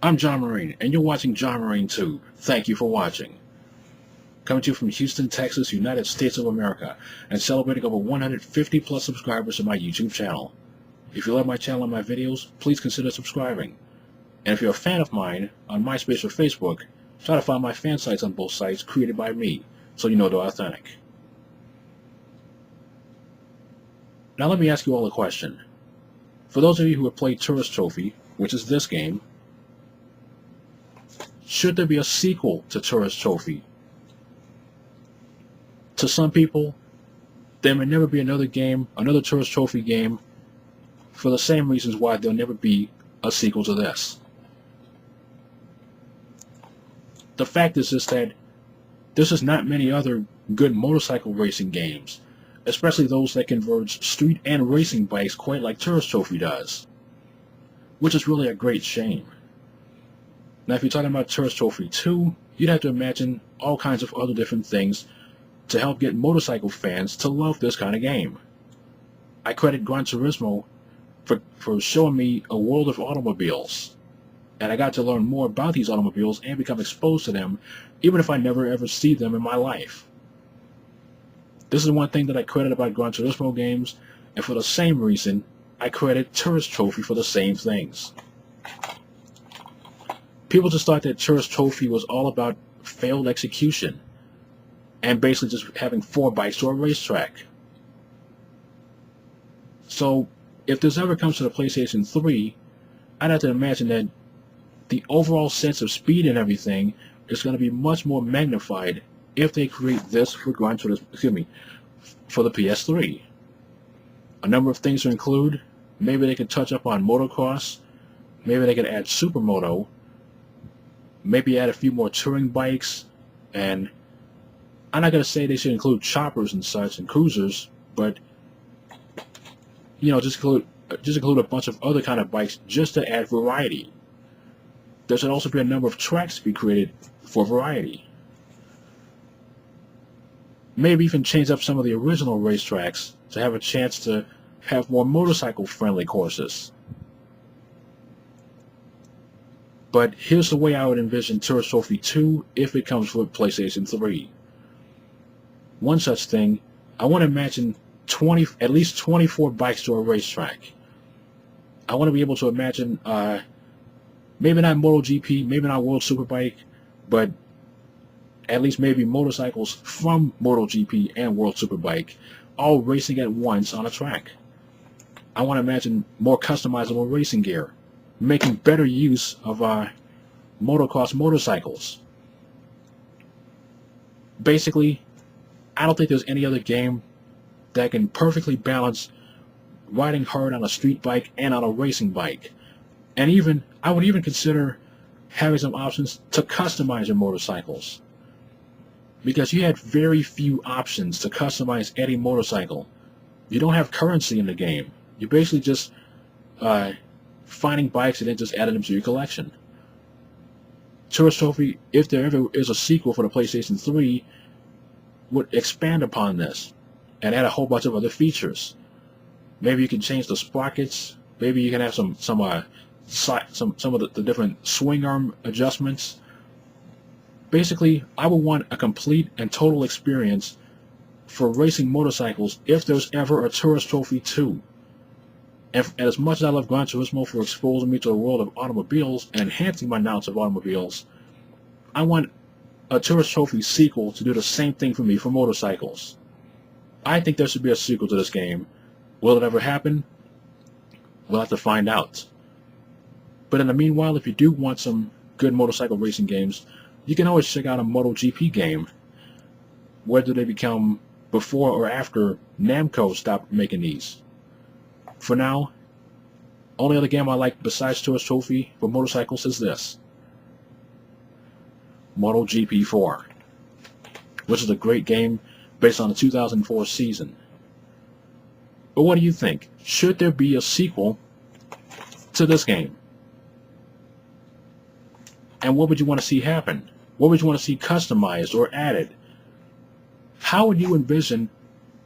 I'm John Marine, and you're watching John Marine Tube. Thank you for watching. Coming to you from Houston, Texas, United States of America, and celebrating over 150 plus subscribers to my YouTube channel. If you love my channel and my videos, please consider subscribing. And if you're a fan of mine, on MySpace or Facebook, try to find my fan sites on both sites created by me, so you know they're authentic. Now let me ask you all a question. For those of you who have played Tourist Trophy, which is this game, should there be a sequel to Tourist Trophy? To some people, there may never be another game, another Tourist Trophy game, for the same reasons why there'll never be a sequel to this. The fact is just that there's just not many other good motorcycle racing games, especially those that converge street and racing bikes quite like Tourist Trophy does, which is really a great shame. Now, if you're talking about Tourist Trophy 2, you'd have to imagine all kinds of other different things to help get motorcycle fans to love this kind of game. I credit Gran Turismo for showing me a world of automobiles, and I got to learn more about these automobiles and become exposed to them, even if I never ever see them in my life. This is one thing that I credit about Gran Turismo games, and for the same reason, I credit Tourist Trophy for the same things. People just thought that Tourist Trophy was all about failed execution and basically just having 4 bikes to a racetrack. So, if this ever comes to the PlayStation 3, I'd have to imagine that the overall sense of speed and everything is going to be much more magnified if they create this for Gran Turismo, for the PS3. A number of things to include. Maybe they could touch up on motocross. Maybe they could add supermoto. Maybe add a few more touring bikes, and I'm not going to say they should include choppers and such and cruisers, but just include a bunch of other kind of bikes just to add variety. There should also be a number of tracks to be created for variety. Maybe even change up some of the original racetracks to have a chance to have more motorcycle-friendly courses. But here's the way I would envision Tourist Trophy 2 if it comes for PlayStation 3. One such thing, I want to imagine at least 24 bikes to a racetrack. I want to be able to imagine, maybe not MotoGP, maybe not World Superbike, but at least maybe motorcycles from MotoGP and World Superbike all racing at once on a track. I want to imagine more customizable racing gear, making better use of motocross motorcycles. Basically, I don't think there's any other game that can perfectly balance riding hard on a street bike and on a racing bike. And I would even consider having some options to customize your motorcycles, because you had very few options to customize any motorcycle. You don't have currency in the game. You're basically just finding bikes and then just adding them to your collection. Tourist Trophy, if there ever is a sequel for the PlayStation 3, would expand upon this and add a whole bunch of other features. Maybe you can change the sprockets. Maybe you can have some of the different swing arm adjustments. Basically, I would want a complete and total experience for racing motorcycles if there's ever a Tourist Trophy 2. And as much as I love Gran Turismo for exposing me to the world of automobiles and enhancing my knowledge of automobiles, I want a Tourist Trophy sequel to do the same thing for me for motorcycles. I think there should be a sequel to this game. Will it ever happen? We'll have to find out. But in the meanwhile, if you do want some good motorcycle racing games, you can always check out a MotoGP game. Whether they become before or after Namco stopped making these. For now, only other game I like besides Tourist Trophy for motorcycles is this. MotoGP 4, which is a great game based on the 2004 season. But what do you think? Should there be a sequel to this game? And what would you want to see happen? What would you want to see customized or added? How would you envision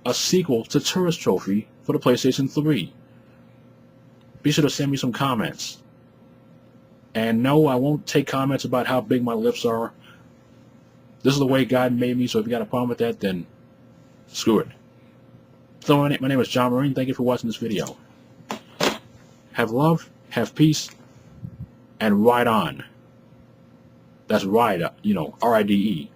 a sequel to Tourist Trophy for the PlayStation 3? Be sure to send me some comments. And no, I won't take comments about how big my lips are. This is the way God made me, so if you got a problem with that, then screw it. So my name is John Marine. Thank you for watching this video. Have love, have peace, and ride on. That's ride, you know, R-I-D-E.